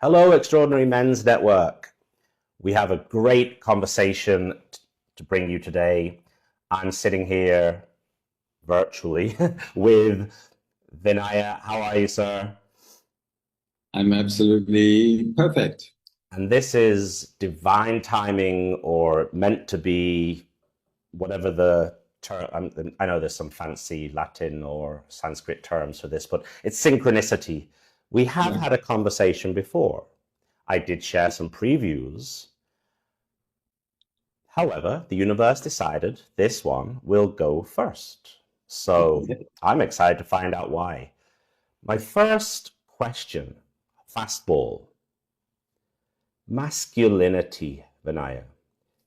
Hello, Extraordinary Men's Network. We have a great conversation to bring you today. I'm sitting here virtually with Vinaya. How are you, sir? I'm absolutely perfect. And this is divine timing or meant to be, whatever the term. I know there's some fancy Latin or Sanskrit terms for this, but it's synchronicity. We have Yeah. had a conversation before. I did share some previews. However, the universe decided this one will go first. So I'm excited to find out why. My first question, fastball, masculinity, Vinaya.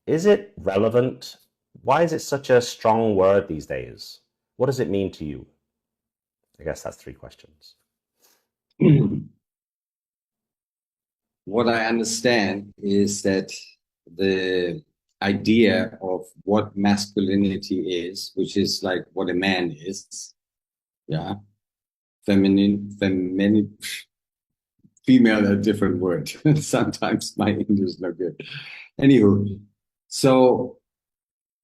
Is it relevant? Why is it such a strong word these days? What does it mean to you? I guess that's three questions. What I understand is that the idea of what masculinity is, which is like what a man is, yeah, feminine, female, a different word. Sometimes my English is not good. Anywho, so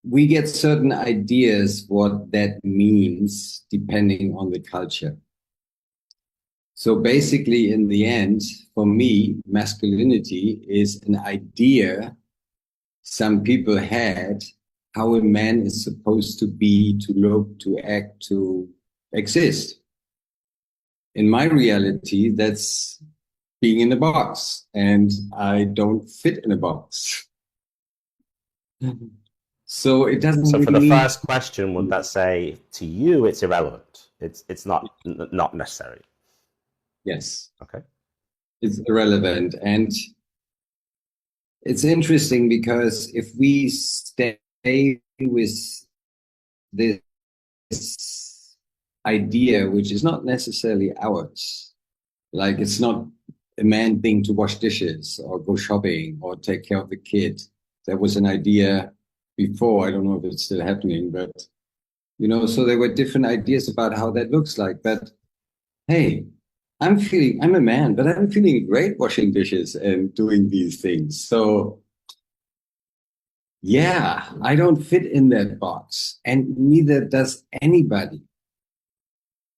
we get certain ideas what that means depending on the culture. So basically, in the end, for me, masculinity is an idea some people had how a man is supposed to be, to look, to act, to exist. In my reality, that's being in a box, and I don't fit in a box. So it doesn't So for really the mean first question, would that say to you it's irrelevant? It's not necessary. yes, Okay. it's irrelevant. And it's interesting because if we stay with this idea, which is not necessarily ours, like it's not a man thing to wash dishes or go shopping or take care of the kid. That was an idea before. I don't know if it's still happening, but so there were different ideas about how that looks like. But hey, I'm a man, but I'm feeling great washing dishes and doing these things. So yeah, I don't fit in that box, and neither does anybody.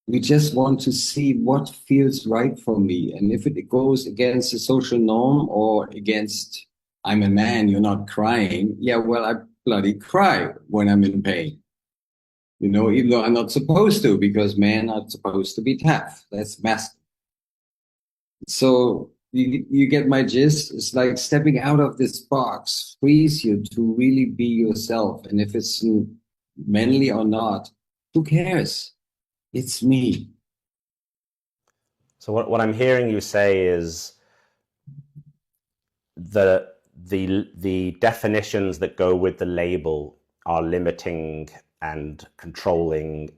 We just want to see what feels right for me. And if it goes against the social norm or against, I'm a man, you're not crying. Yeah, well, I bloody cry when I'm in pain. Even though I'm not supposed to, because men are supposed to be tough. That's masculine. So you get my gist. It's like stepping out of this box frees you to really be yourself. And if it's manly or not, who cares? It's me. So what I'm hearing you say is the definitions that go with the label are limiting and controlling.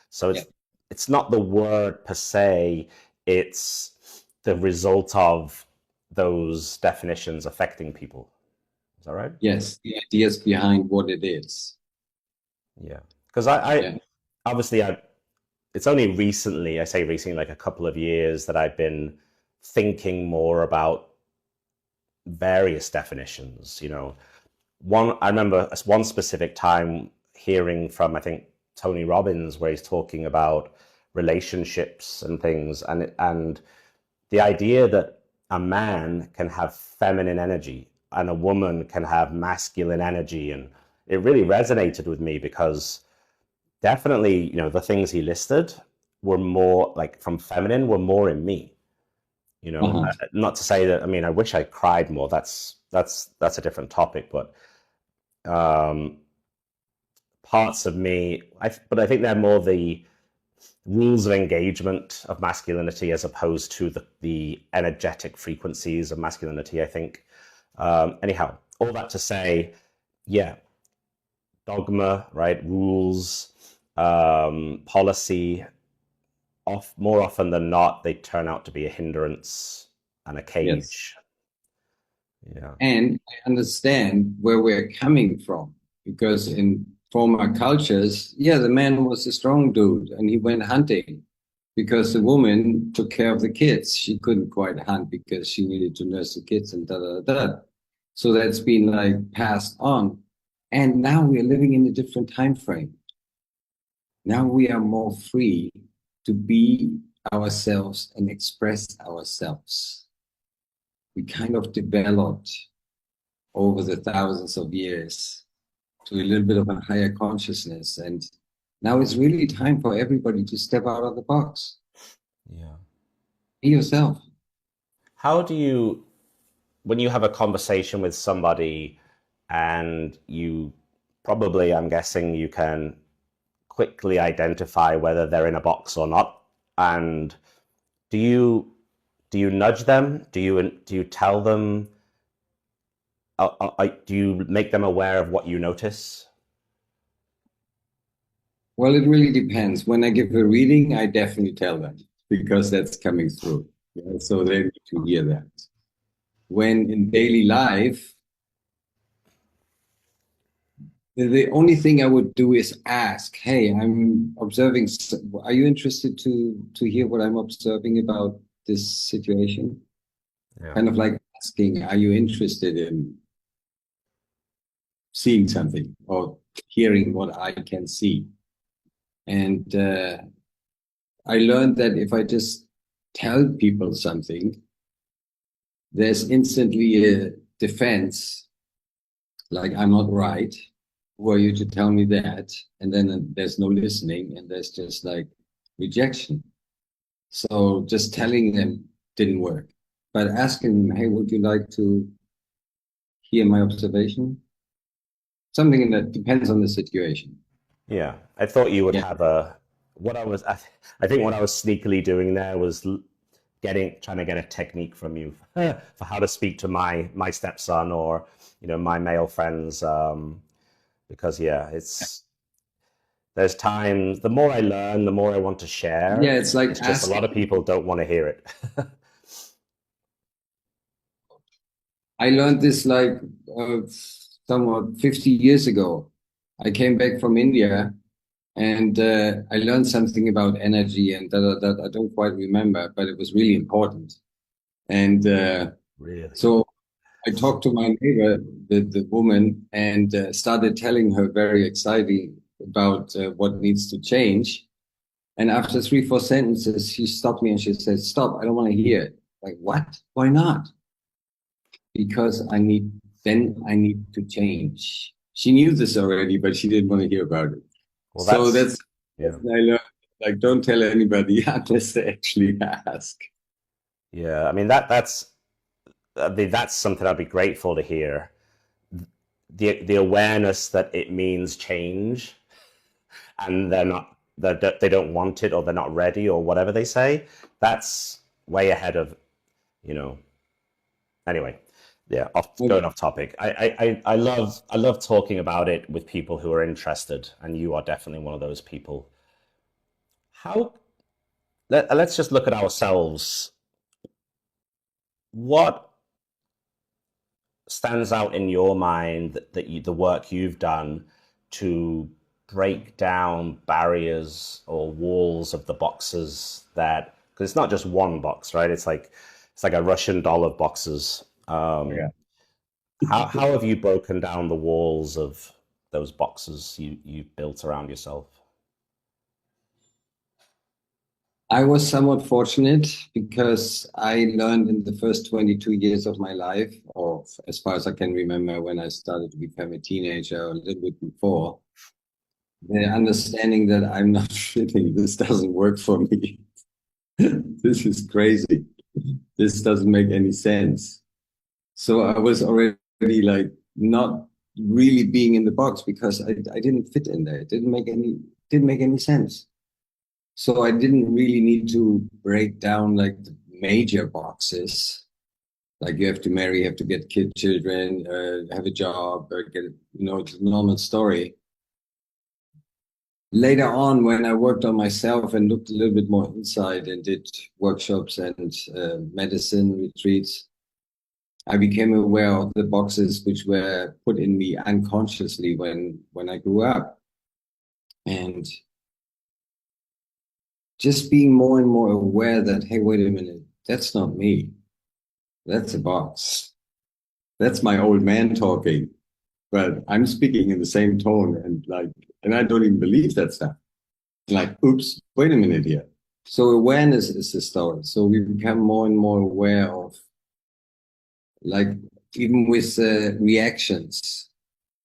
So Yeah. it's not the word per se, it's the result of those definitions affecting people. Is that right? Yes, the ideas behind what it is. Yeah. Because I Yeah. obviously I it's only recently, I say recently, like a couple of years, that I've been thinking more about various definitions. One I remember one specific time hearing from, I think, Tony Robbins, where he's talking about relationships and things, and the idea that a man can have feminine energy and a woman can have masculine energy, and it really resonated with me because definitely, the things he listed were more like from feminine, were more in me. Uh-huh. Not to say that. I mean, I wish I cried more. That's a different topic, but um, parts of me. But I think they're more the rules of engagement of masculinity as opposed to the energetic frequencies of masculinity. I think. Anyhow, all that to say, yeah, dogma, right? Rules, policy. More often than not, they turn out to be a hindrance and a Yes. cage. Yeah. And I understand where we're coming from because in former cultures, yeah, the man was a strong dude and he went hunting. because the woman took care of the kids. She couldn't quite hunt because she needed to nurse the kids and da da da. Da. So that's been like passed on. And now we are living in a different time frame. Now we are more free to be ourselves and express ourselves. We kind of developed over the thousands of years to a little bit of a higher consciousness. And now it's really time for everybody to step out of the box. Yeah. Be yourself. How do you, when you have a conversation with somebody and you probably, I'm guessing you can quickly identify whether they're in a box or not. And do you nudge them? Do you tell them? Do you make them aware of what you notice? Well, it really depends. When I give a reading, I definitely tell them because that's coming through. Yeah, so they need to hear that. When in daily life, the only thing I would do is ask, "Hey, I'm observing. Are you interested to hear what I'm observing about this situation?" Yeah. Kind of like asking, "Are you interested in seeing something or hearing what I can see?" And I learned that if I just tell people something, there's instantly a defense, like I'm not right. Who are you to tell me that? And then there's no listening, and there's just like rejection. So just telling them didn't work. But asking them, hey, would you like to hear my observation? Something that depends on the situation. Yeah. I thought you would Yeah. have a, what I was, I think what I was sneakily doing there was trying to get a technique from you for how to speak to my stepson or, my male friends. Because yeah, there's times, the more I learn, the more I want to share. Yeah, it's like It's just a lot of asking. people don't want to hear it. I learned this like somewhat 50 years ago. I came back from India and I learned something about energy and that I don't quite remember, but it was really important. And Really? so I talked to my neighbor, the woman, and started telling her very exciting about what needs to change. And after three, four sentences, she stopped me and she said, "Stop, I don't want to hear it." Like, what? Why not? Because I need to change. She knew this already, but she didn't want to hear about it. Well, So yeah. that's what I learned. Like, don't tell anybody unless they actually ask. Yeah. I mean, that's something I'd be grateful to hear. The awareness that it means change and they don't want it or they're not ready or whatever they say. That's way ahead of, you know, anyway. Yeah, going off topic. I love talking about it with people who are interested, and you are definitely one of those people. How let's just look at ourselves. What stands out in your mind the work you've done to break down barriers or walls of the boxes that, because it's not just one box, right? It's like a Russian doll of boxes. Yeah. How have you broken down the walls of those boxes you built around yourself? I was somewhat fortunate because I learned in the first 22 years of my life, or as far as I can remember, when I started to become a teenager, or a little bit before, the understanding that I'm not fitting, this doesn't work for me. This is crazy. This doesn't make any sense. So I was already like not really being in the box because I didn't fit in there. It didn't make any sense. So I didn't really need to break down like the major boxes. Like you have to marry, you have to get children, have a job, or get, it's a normal story. Later on, when I worked on myself and looked a little bit more inside and did workshops and medicine retreats, I became aware of the boxes which were put in me unconsciously when I grew up. And just being more and more aware that, hey, wait a minute, that's not me. That's a box. That's my old man talking, but I'm speaking in the same tone and I don't even believe that stuff. Like, oops, wait a minute here. So awareness is the story. So we become more and more aware of, like, even with reactions,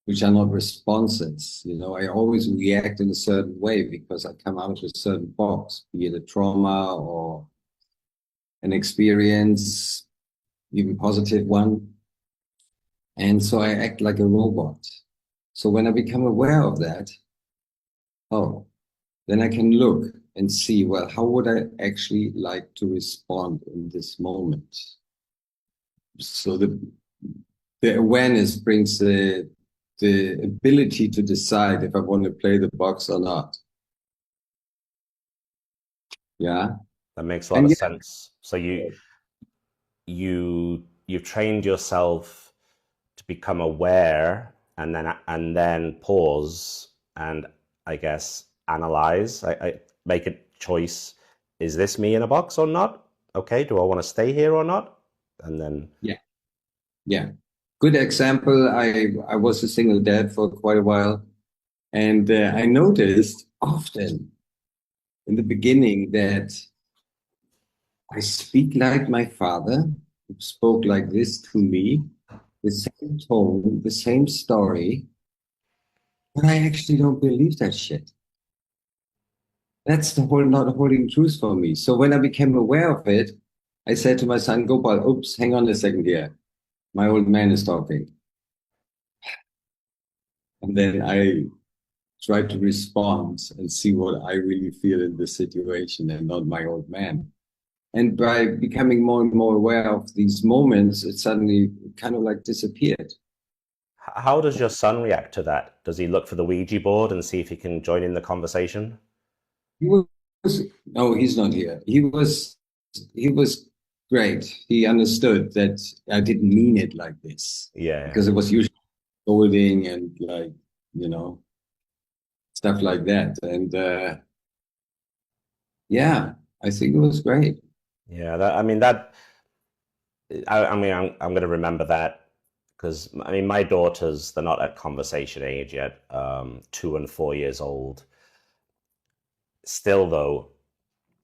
which are not responses. I always react in a certain way because I come out of a certain box, be it a trauma or an experience, even positive one. And so I act like a robot. So when I become aware of that, oh, then I can look and see, well, how would I actually like to respond in this moment? So the awareness brings the ability to decide if I want to play the box or not. Yeah. That makes a lot And of yeah, sense. So you've trained yourself to become aware and then pause and I guess analyze. I make a choice. Is this me in a box or not? Okay, do I want to stay here or not? And then yeah, yeah. Good example. I was a single dad for quite a while, and I noticed often in the beginning that I speak like my father, who spoke like this to me, the same tone, the same story, but I actually don't believe that shit. That's the whole not holding truth for me. So when I became aware of it, I said to my son Gopal, oops, hang on a second here. My old man is talking. And then I tried to respond and see what I really feel in this situation and not my old man. And by becoming more and more aware of these moments, it suddenly kind of like disappeared. how does your son react to that? Does he look for the Ouija board and see if he can join in the conversation? He was, no, he's not here. He was great. He understood that I didn't mean it like this Yeah. because it was usually scolding and like, you know, stuff like that. And yeah, I think it was great. Yeah, that, I mean that I mean I'm going to remember that because I mean my daughters they're not at conversation age yet, 2 and 4 years old. Still though,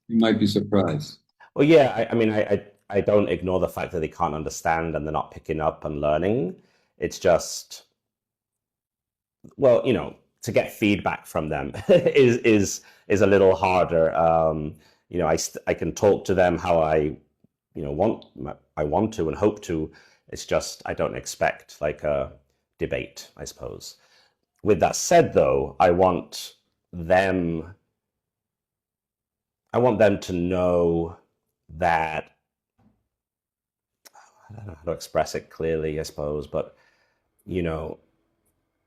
You might be surprised. well, yeah, I mean I don't ignore the fact that they can't understand and they're not picking up and learning. It's just well, to get feedback from them is a little harder. I can talk to them how want I want to and hope to. It's just I don't expect like a debate, I suppose. With that said, though, them I want them to know that I don't know how to express it clearly, I suppose, but you know,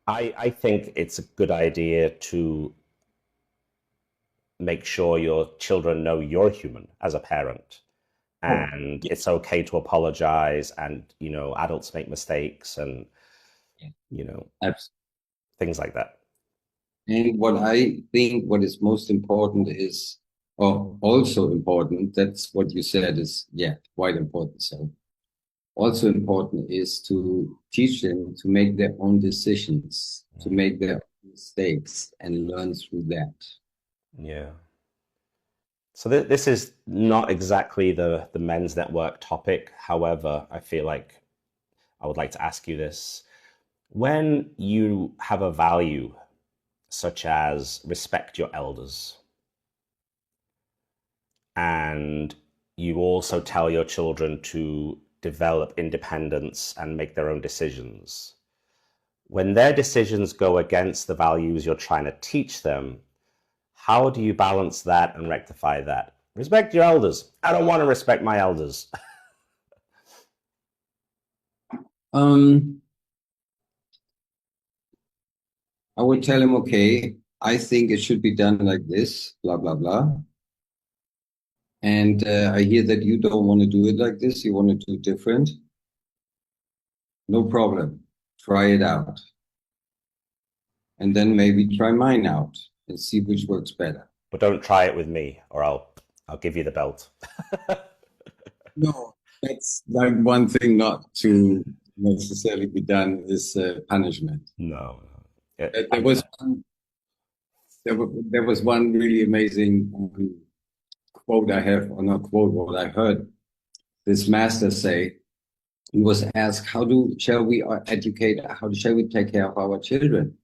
I think it's a good idea to make sure your children know you're human as a parent Oh, and it's okay to apologize and adults make mistakes and yeah, you know absolutely. things like that. And what I think what is most important is, or also important, that's what you said is, yeah, quite important. So also important is to teach them to make their own decisions, to Mm. make their own mistakes and learn through that. Yeah. So this is not exactly the men's network topic. However, I feel like I would like to ask you this. When you have a value such as respect your elders, and you also tell your children to develop independence and make their own decisions, when their decisions go against the values you're trying to teach them, how do you balance that and rectify that? Respect your elders. I don't want to respect my elders. Um, I would tell him, okay, I think it should be done like this, blah, blah, blah. And I hear that you don't want to do it like this, you want to do it different. No problem. Try it out. And then maybe try mine out and see which works better. But don't try it with me, or I'll give you the belt. No, that's like one thing not to necessarily be done is punishment. No, no. There was there was one really amazing quote I have, or not quote, what I heard this master say. He was asked, "How do shall we educate? How shall we take care of our children?"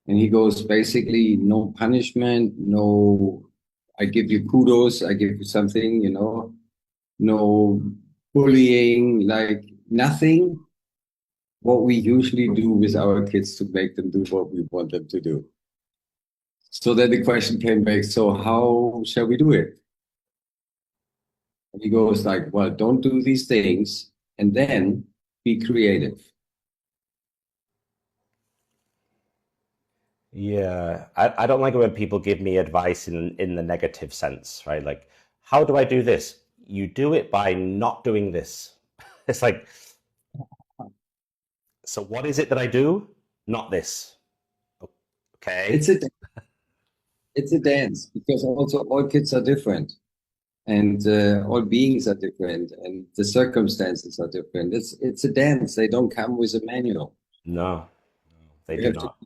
And he goes, basically, no punishment, no. I give you kudos, I give you something, no bullying, like nothing. What we usually do with our kids to make them do what we want them to do. So then the question came back, so how shall we do it? And he goes like, well, don't do these things and then be creative. Yeah, I don't like it when people give me advice in the negative sense, right? Like, how do I do this? You do it by not doing this. It's like, so what is it that I do? Not this. It's Okay. a it's a dance because also all kids are different and all beings are different and the circumstances are different. It's a dance. They don't come with a manual. No, they You do have to not.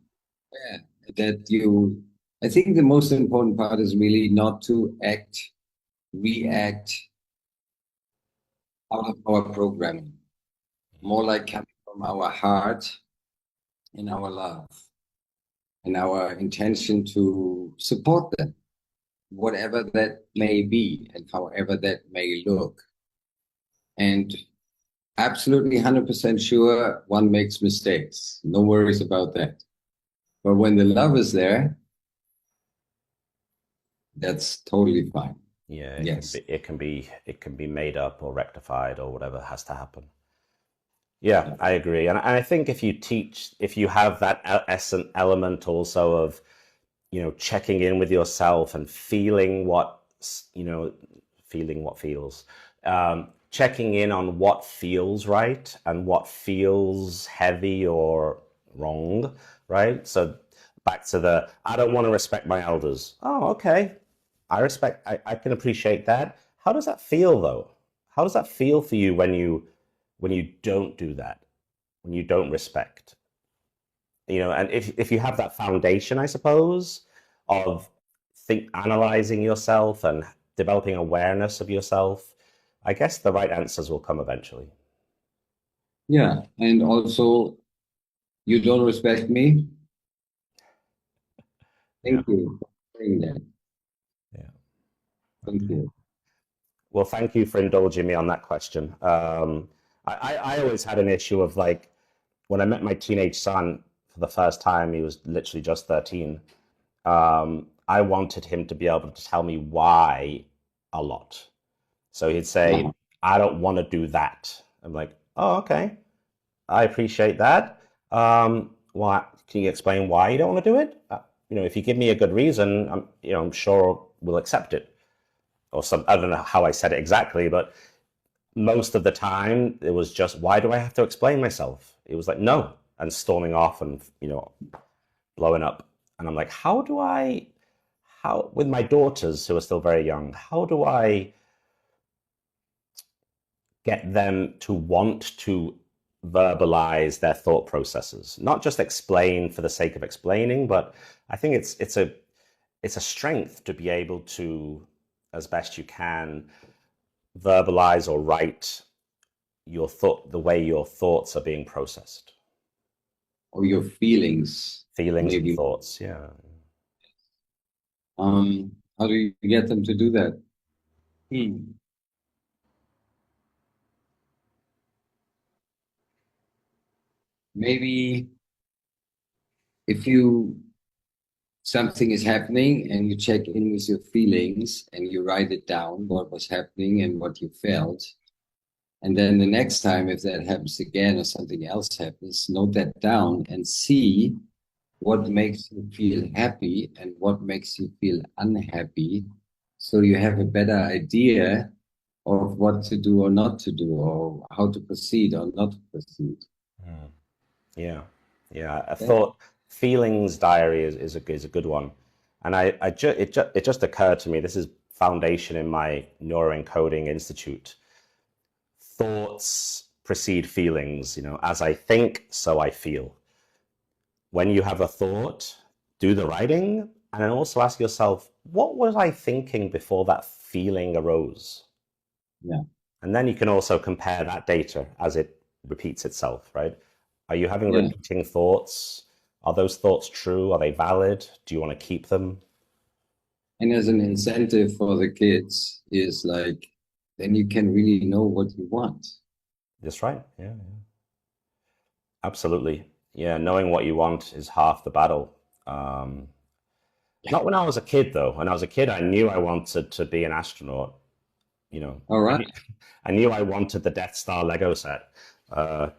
yeah, that you. I think the most important part is really not to react out of our programming. More like coming from our heart and our love and our intention to support them, whatever that may be and however that may look. And absolutely 100% sure one makes mistakes. No worries about that. But when the love is there, that's totally fine. Yeah, Yes. it can be made up or rectified or whatever has to happen. Yeah, I agree. And I think if you have that essence element also of, checking in with yourself and feeling feeling what feels, checking in on what feels right and what feels heavy or wrong, right? So back to I don't want to respect my elders. Oh, okay. I can appreciate that. How does that feel though? How does that feel for you when you don't do that, when you don't respect? And if you have that foundation, I suppose, of analyzing yourself and developing awareness of yourself, I guess the right answers will come eventually. Yeah. And also, you don't respect me. Yeah. Thank you for saying that. Yeah. Thank Okay. you. Well, thank you for indulging me on that question. I always had an issue of like when I met my teenage son for the first time, he was literally just 13. I wanted him to be able to tell me why a lot. So he'd say, Uh-huh. I don't want to do that. I'm like, oh, okay. I appreciate that. Why, can you explain why you don't want to do it? If you give me a good reason, I'm sure we'll accept it. Or some, I don't know how I said it exactly, but most of the time it was just, why do I have to explain myself? It was like, no, and storming off and, blowing up. And I'm like, with my daughters who are still very young, how do I get them to want to verbalize their thought processes, not just explain for the sake of explaining, but I think it's a strength to be able to, as best you can, verbalize or write the way your thoughts are being processed, Or your feelings, feelings and maybe. thoughts. Yeah. How do you get them to do that? Hmm. Maybe if you something is happening and you check in with your feelings and you write it down, what was happening and what you felt. And then the next time, if that happens again or something else happens, note that down and see what makes you feel happy and what makes you feel unhappy. So you have a better idea of what to do or not to do, or how to proceed or not to proceed. Yeah. Yeah. I Yeah. thought feelings diary is a good one. And it just occurred to me, this is foundation in my neuroencoding institute. Thoughts precede feelings, as I think, so I feel. When you have a thought, do the writing, and then also ask yourself, what was I thinking before that feeling arose? Yeah. And then you can also compare that data as it repeats itself, right? Are you having Yeah. repeating thoughts? Are those thoughts true? Are they valid? Do you want to keep them? And as an incentive for the kids is like, then you can really know what you want. That's right. Yeah, yeah. Absolutely. Yeah, knowing what you want is half the battle. Um, Not when I was a kid, though. When I was a kid, I knew I wanted to be an astronaut. You know, All right. I knew I wanted the Death Star Lego set.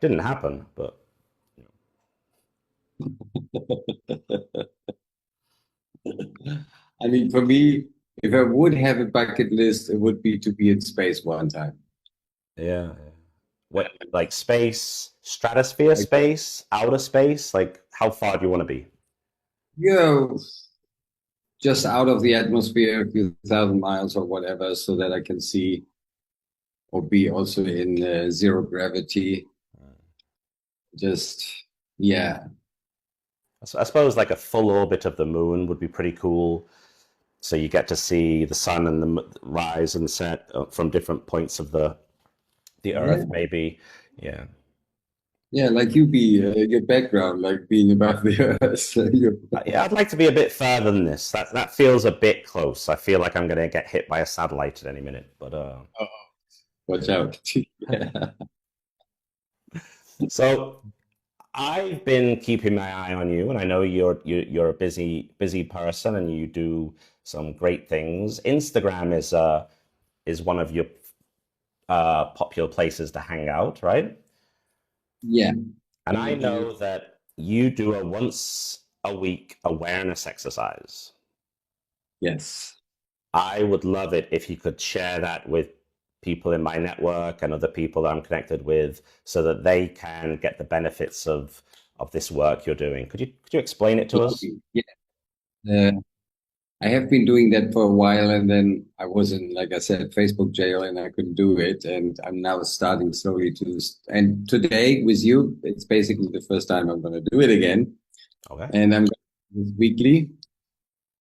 Didn't happen, but I mean, for me, if I would have a bucket list, it would be to be in space one time. yeah. What, like space, stratosphere Like, space, outer space? Like, how far do you want to be? you know, just out of the atmosphere, a few thousand miles or whatever, so that I can see or be also in zero gravity. Just, yeah, I suppose like a full orbit of the moon would be pretty cool. So you get to see the sun and the rise and set from different points of the Earth, yeah, maybe. Yeah. yeah. Like you be your background, like being above the earth. Yeah, I'd like to be a bit further than this. That feels a bit close. I feel like I'm going to get hit by a satellite at any minute. But Watch out. Yeah. so I've been keeping my eye on you, and I know you're a busy person, and you do some great things. Instagram is one of your popular places to hang out, right? Yeah. And I know that you do a once a week awareness exercise. Yes. I would love it if you could share that with people in my network and other people that I'm connected with so that they can get the benefits of this work you're doing. Could you explain it to us? Yeah. Uh, I have been doing that for a while, and then I was in, like I said, Facebook jail, and I couldn't do it. And I'm now starting slowly to. And today with you, it's basically the first time I'm going to do it again, Okay. and I'm going to do it weekly.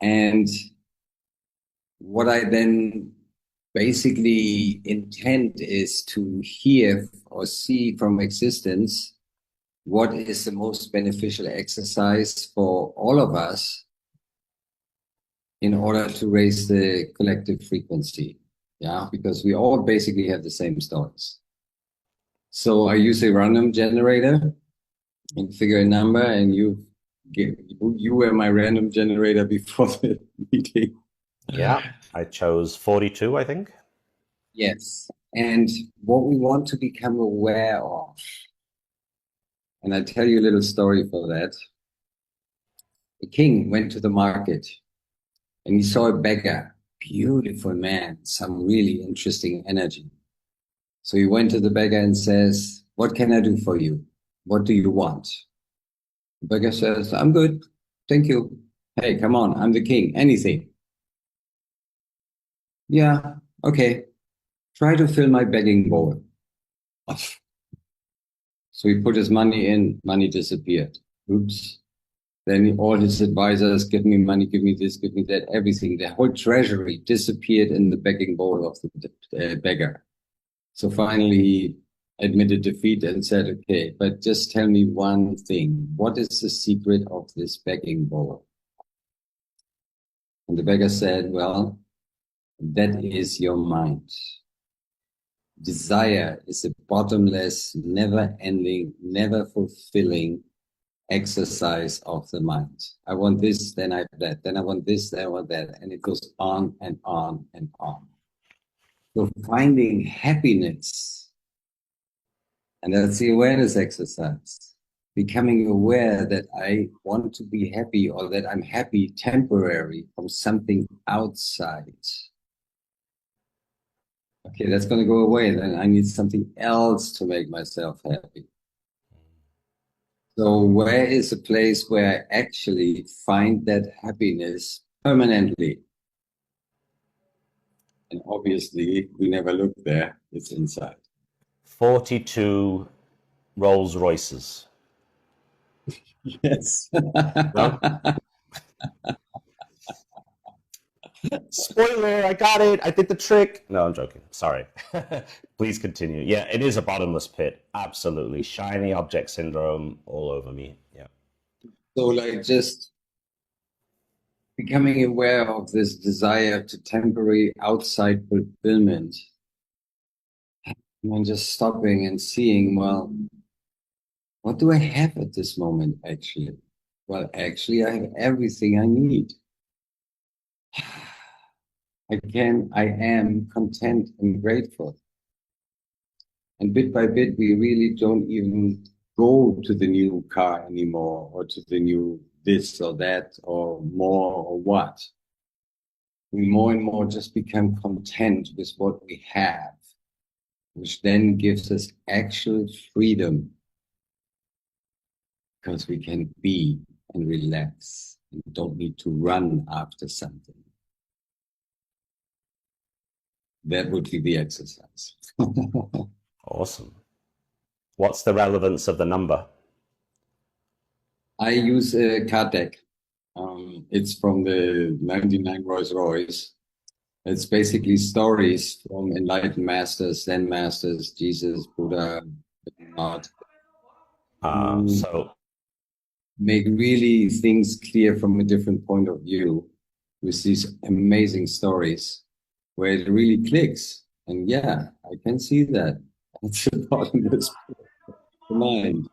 And what I then basically intend is to hear or see from existence what is the most beneficial exercise for all of us in order to raise the collective frequency. Yeah, because we all basically have the same stories. So I use a random generator and figure a number, and you were my random generator before the meeting. Yeah, I chose 42, I think. Yes. And what we want to become aware of, and I tell you a little story for that. The king went to the market and he saw a beggar, beautiful man, some really interesting energy. So he went to the beggar and says, "What can I do for you? What do you want?" The beggar says, "I'm good. Thank you. Hey, come on. I'm the king. Anything." "Yeah. Okay. Try to fill my begging bowl." So he put his money in, money disappeared. Oops. Then all his advisors, "Give me money, give me this, give me that," everything. The whole treasury disappeared in the begging bowl of the beggar. So finally, he admitted defeat and said, "Okay, but just tell me one thing. What is the secret of this begging bowl?" And the beggar said, "Well, that is your mind. Desire is a bottomless, never ending, never fulfilling exercise of the mind. I want this, then I have that, then I want this, then I want that." And it goes on and on and on. So finding happiness, and that's the awareness exercise. Becoming aware that I want to be happy or that I'm happy temporary from something outside. Okay, that's going to go away. Then I need something else to make myself happy. So where is a place where I actually find that happiness permanently. And obviously, we never look there. It's inside. 42 Rolls Royces. Yes. No? Spoiler, I got it. I did the trick. No, I'm joking. Sorry. Please continue. Yeah, it is a bottomless pit. Absolutely. Shiny object syndrome all over me. Yeah. So, like, just becoming aware of this desire to temporary outside fulfillment and just stopping and seeing, well, what do I have at this moment, actually? Well, actually, I have everything I need. I am content and grateful. And bit by bit, we really don't even go to the new car anymore or to the new this or that or more or what. We more and more just become content with what we have, which then gives us actual freedom because we can be and relax and don't need to run after something. That would be the exercise. Awesome. What's the relevance of the number? I use a card deck. It's from the 99 Rolls-Royce. It's basically stories from enlightened masters, Zen masters, Jesus, Buddha, God. So Make really things clear from a different point of view with these amazing stories where it really clicks. And yeah, I can see that. It's a bottomless mind.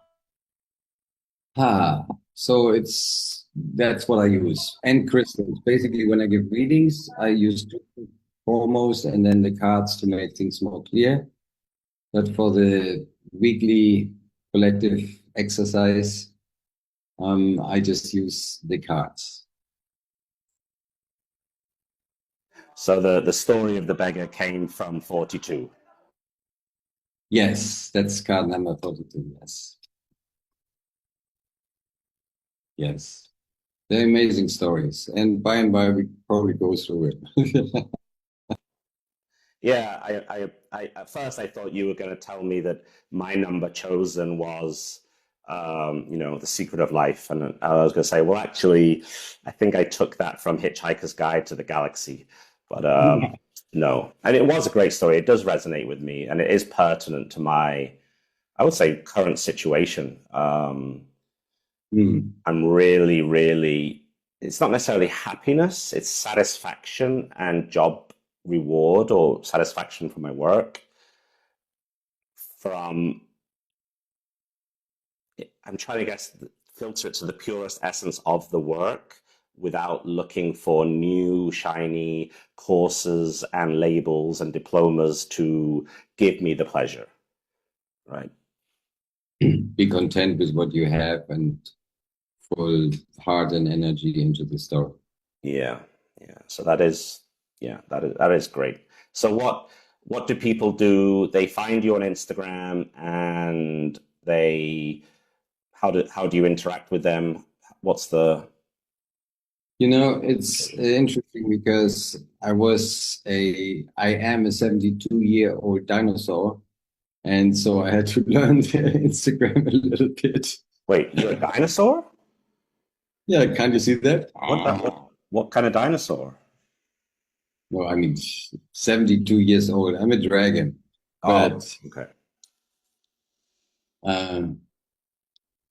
So that's what I use. And crystals. Basically, when I give readings, I use foremost and then the cards to make things more clear. But for the weekly collective exercise, I just use the cards. So the story of the beggar came from 42. Yes, that's card number 42. Yes. Yes. They're amazing stories. And by we probably go through it. Yeah, I at first I thought you were going to tell me that my number chosen was, The Secret of Life, and I was going to say, well, actually, I think I took that from Hitchhiker's Guide to the Galaxy, but no, and it was a great story. It does resonate with me, and it is pertinent to my, I would say, current situation. I'm really, really. It's not necessarily happiness; it's satisfaction and job reward or satisfaction from my work from I'm trying to guess filter it to the purest essence of the work without looking for new shiny courses and labels and diplomas to give me the pleasure, right? Be content with what you have and full heart and energy into the story. Yeah, so that is great. So what do people do? They find you on Instagram and they how do you interact with them? What's the It's interesting because I am a 72-year-old dinosaur, and so I had to learn Instagram a little bit. Wait, you're a dinosaur? Yeah, can't you see that? What kind of dinosaur? No, I mean 72 years old. I'm a dragon, but okay.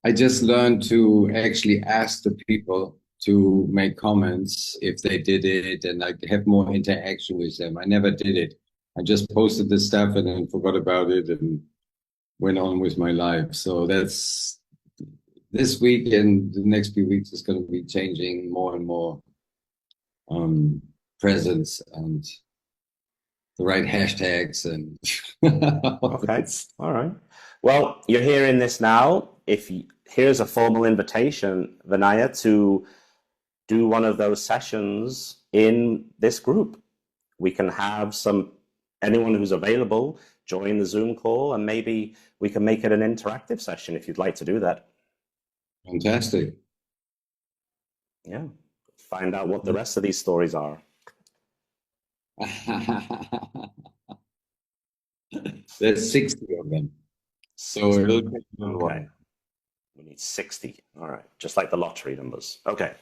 I just learned to actually ask the people to make comments if they did it and like have more interaction with them. I never did it. I just posted the stuff and then forgot about it and went on with my life. So that's this week and the next few weeks is going to be changing more and more presence and the right hashtags and Okay. All right. Well, you're hearing this now. Here's a formal invitation, Vinaya, to do one of those sessions in this group. We can have anyone who's available join the Zoom call, and maybe we can make it an interactive session if you'd like to do that. Fantastic. Yeah. find out what the rest of these stories are. There's 60 of them. So 60. it'll take a little Okay. while. We need 60. All right. Just like the lottery numbers. Okay.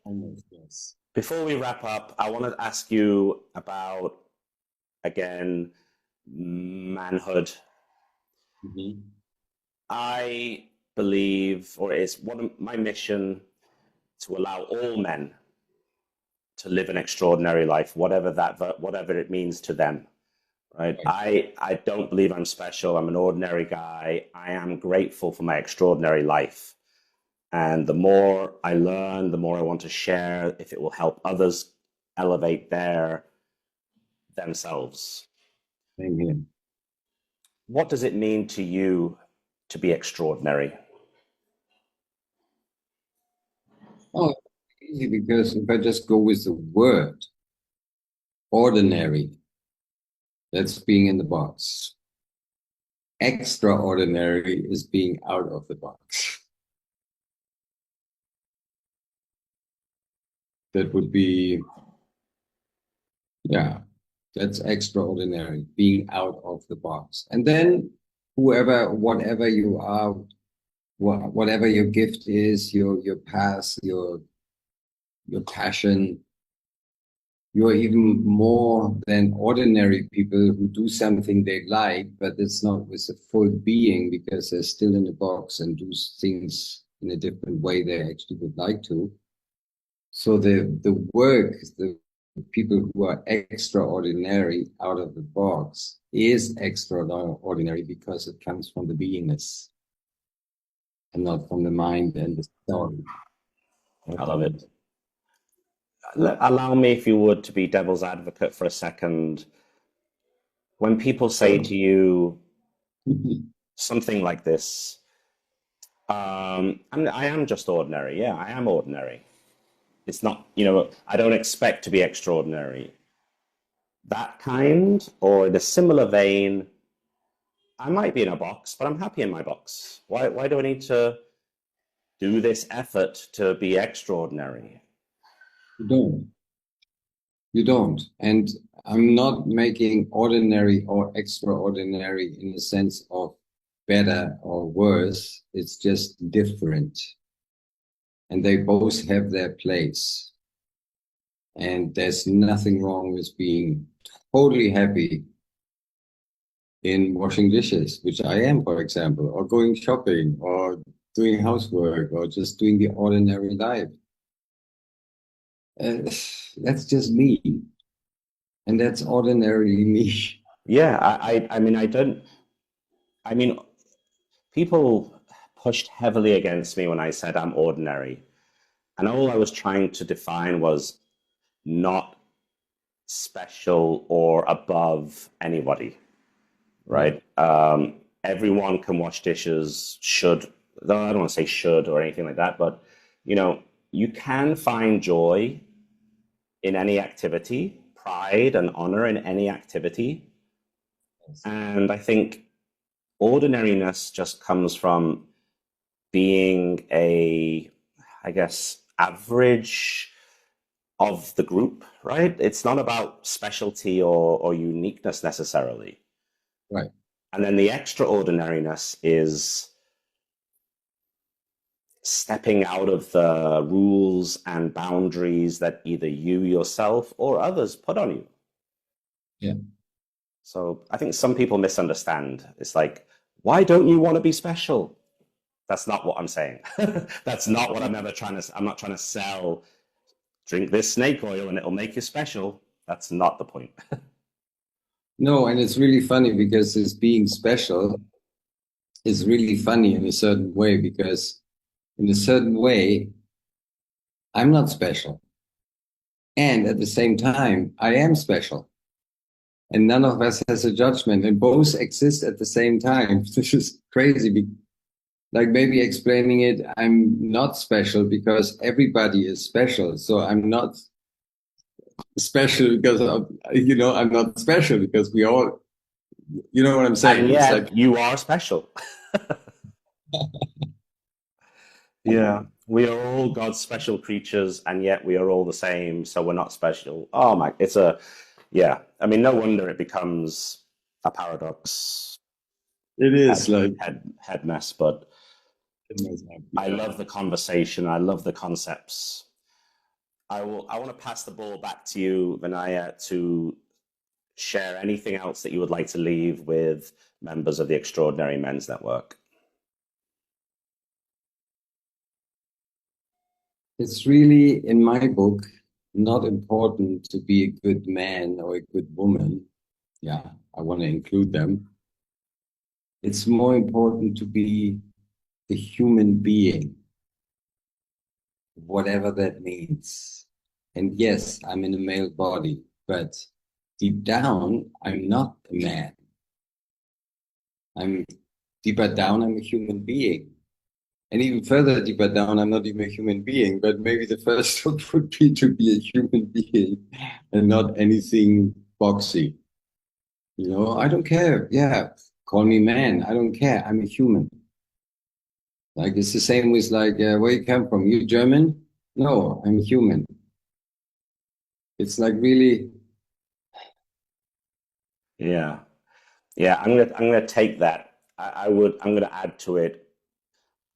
Almost, yes. Before we wrap up, I want to ask you about, again, manhood. Mhm. I believe, or it's one of my mission, to allow all men to live an extraordinary life, whatever it means to them. Right? I don't believe I'm special. I'm an ordinary guy. I am grateful for my extraordinary life. And the more I learn, the more I want to share if it will help others elevate themselves. Same here. What does it mean to you to be extraordinary? Oh, easy, because if I just go with the word ordinary, that's being in the box. Extraordinary is being out of the box. That would be, yeah, that's extraordinary, being out of the box. And then whatever you are, whatever your gift is, your path, your passion, you're even more than ordinary people who do something they like, but it's not with a full being because they're still in the box and do things in a different way they actually would like to. So the work, the people who are extraordinary out of the box is extraordinary because it comes from the beingness and not from the mind and the story. I love it. Allow me, if you would, to be devil's advocate for a second. When people say to you something like this, I am just ordinary. Yeah, I am ordinary. It's not, I don't expect to be extraordinary. That kind, or in a similar vein, I might be in a box, but I'm happy in my box. Why do I need to do this effort to be extraordinary? You don't. You don't. And I'm not making ordinary or extraordinary in the sense of better or worse. It's just different. And they both have their place. And there's nothing wrong with being totally happy in washing dishes, which I am, for example, or going shopping, or doing housework, or just doing the ordinary life. That's just me. And that's ordinarily me. Yeah, I mean, people pushed heavily against me when I said I'm ordinary. And all I was trying to define was not special or above anybody, right? Everyone can wash dishes, should, though I don't want to say should or anything like that, but you can find joy in any activity, pride and honor in any activity. And I think ordinariness just comes from being I guess, average of the group, right? It's not about specialty or uniqueness necessarily. Right. And then the extraordinariness is stepping out of the rules and boundaries that either you yourself or others put on you. Yeah. So I think some people misunderstand. It's like, why don't you want to be special? That's not what I'm saying. That's not what I'm not trying to sell, drink this snake oil and it'll make you special. That's not the point. No, and it's really funny because this being special is really funny in a certain way, because in a certain way, I'm not special. And at the same time, I am special. And none of us has a judgment, and both exist at the same time. This is crazy. Like maybe explaining it, I'm not special because everybody is special. So I'm not special because I'm not special because we all, you know what I'm saying? And yet, you are special. Yeah. We are all God's special creatures, and yet we are all the same, so we're not special. Oh my, it's a, yeah. I mean, no wonder it becomes a paradox, It head, is like, head mess, but I yeah. love the conversation. I love the concepts. I want to pass the ball back to you, Vinaya, to share anything else that you would like to leave with members of the Extraordinary Men's Network. It's really, in my book, not important to be a good man or a good woman. Yeah, I want to include them. It's more important to be a human being, whatever that means. And yes, I'm in a male body, but deep down, I'm not a man. I'm deeper down, I'm a human being. And even further deeper down, I'm not even a human being, but maybe the first step would be to be a human being and not anything boxy. You know, I don't care. Yeah, call me man. I don't care. I'm a human. Like it's the same with like where you come from. You German? No, I'm human. It's like really, Yeah. Yeah, I'm gonna take that. I'm gonna add to it.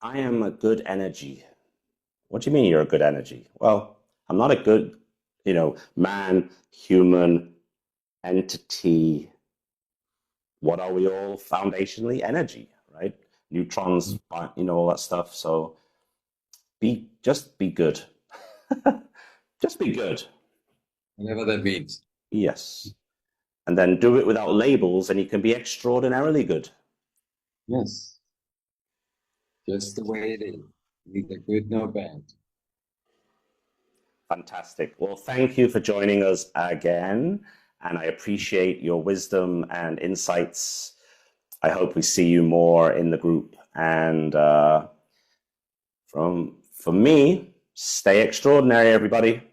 I am a good energy. What do you mean you're a good energy? Well, I'm not a good, man, human, entity. What are we all foundationally? Energy, right? Neutrons, all that stuff. So just be good. Just be good. whatever that means. Yes. And then do it without labels, and you can be extraordinarily good. Yes, just the way it is. Neither good nor bad. Fantastic. Well, thank you for joining us again, and I appreciate your wisdom and insights. I hope we see you more in the group. And for me, stay extraordinary, everybody.